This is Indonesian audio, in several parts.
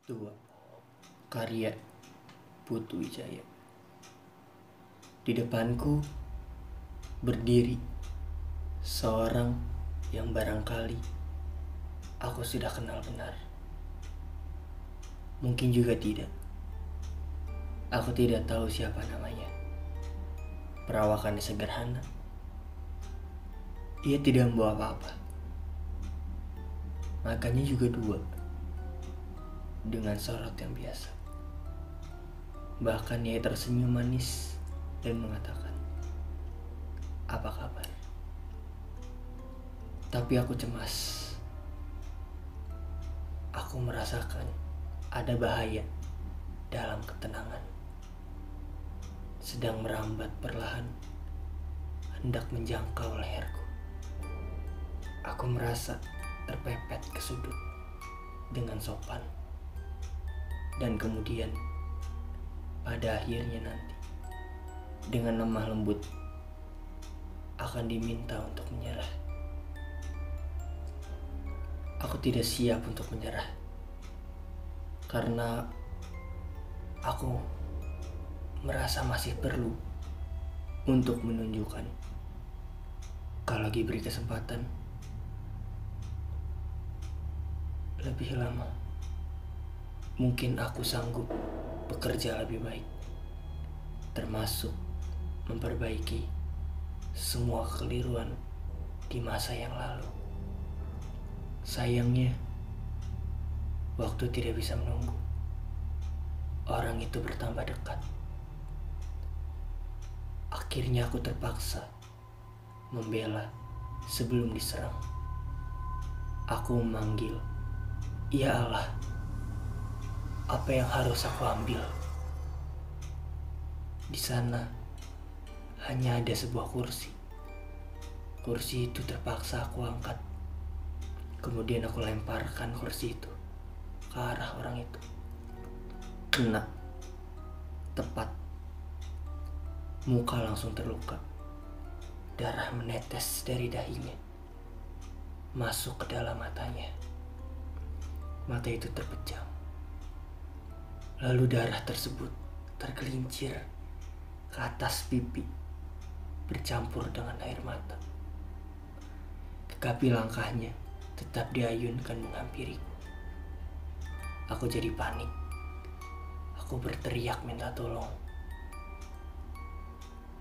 Tua, karya Putu Wijaya. Di depanku berdiri seorang yang barangkali aku sudah kenal benar. Mungkin juga tidak. Aku tidak tahu siapa namanya. Perawakannya sederhana. Ia tidak membawa apa-apa. Makanya juga dua, dengan sorot yang biasa. Bahkan ia tersenyum manis dan mengatakan, "Apa kabar?" Tapi aku cemas. Aku merasakan ada bahaya dalam ketenangan. Sedang merambat perlahan, hendak menjangkau leherku. Aku merasa terpepet ke sudut dengan sopan. Dan kemudian pada akhirnya nanti dengan lemah lembut akan diminta untuk menyerah. Aku tidak siap untuk menyerah karena aku merasa masih perlu untuk menunjukkan kalau diberi kesempatan lebih lama, mungkin aku sanggup bekerja lebih baik, termasuk memperbaiki semua kekeliruan di masa yang lalu. Sayangnya, waktu tidak bisa menunggu. Orang itu bertambah dekat. Akhirnya aku terpaksa membela sebelum diserang. Aku memanggil, "Ya Allah, apa yang harus aku ambil?" Di sana hanya ada sebuah kursi. Kursi itu terpaksa aku angkat. Kemudian aku lemparkan kursi itu ke arah orang itu. Kena tepat. Muka langsung terluka. Darah menetes dari dahinya, masuk ke dalam matanya. Mata itu terpejam. Lalu darah tersebut tergelincir ke atas pipi, bercampur dengan air mata. Tetapi langkahnya tetap diayunkan menghampiriku. Aku jadi panik. Aku berteriak minta tolong.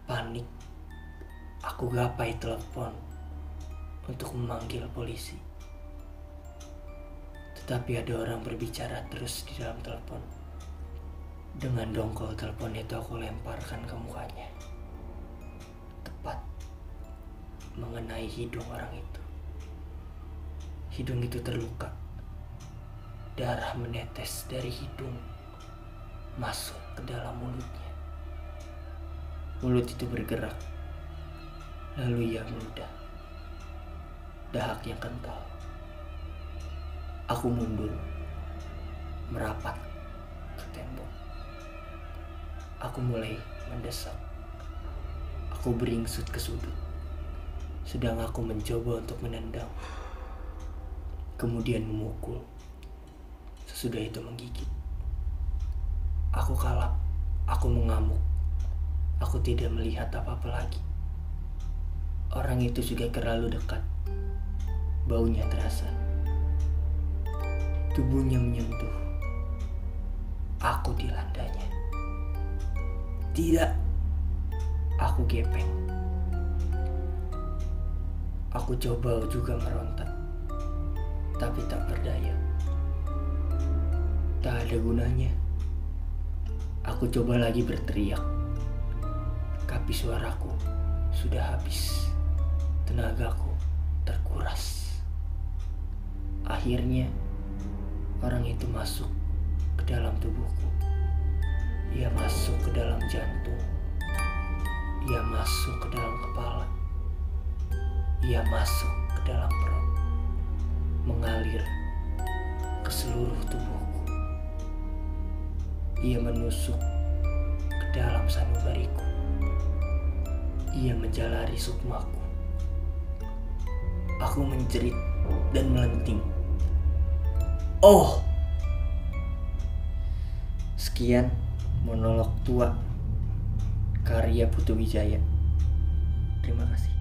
Panik, aku gapai telepon untuk memanggil polisi. Tetapi ada orang berbicara terus di dalam telepon. Dengan dongkol telepon itu aku lemparkan ke mukanya. Tepat mengenai hidung orang itu. Hidung itu terluka. Darah menetes dari hidung masuk ke dalam mulutnya. Mulut itu bergerak. Lalu ia meludah. Dahak yang kental. Aku mundur, merapat ke tembok. Aku mulai mendesak. Aku beringsut ke sudut, sedang aku mencoba untuk menendang. Kemudian memukul. Sesudah itu menggigit. Aku kalap. Aku mengamuk. Aku tidak melihat apa-apa lagi. Orang itu juga terlalu dekat. Baunya terasa. Tubuhnya menyentuh. Aku dilandanya. Tidak. Aku gepeng. Aku coba juga meronta, tapi tak berdaya. Tak ada gunanya. Aku coba lagi berteriak, tapi suaraku sudah habis. Tenagaku terkuras. Akhirnya orang itu masuk ke dalam tubuhku. Ia masuk ke dalam jantung. Ia masuk ke dalam kepala. Ia masuk ke dalam perut. Mengalir ke seluruh tubuhku. Ia menusuk ke dalam sanubariku. Ia menjalari sukmaku. Aku menjerit dan melenting. "Oh!" Sekian monolog tua karya Putu Wijaya. Terima kasih.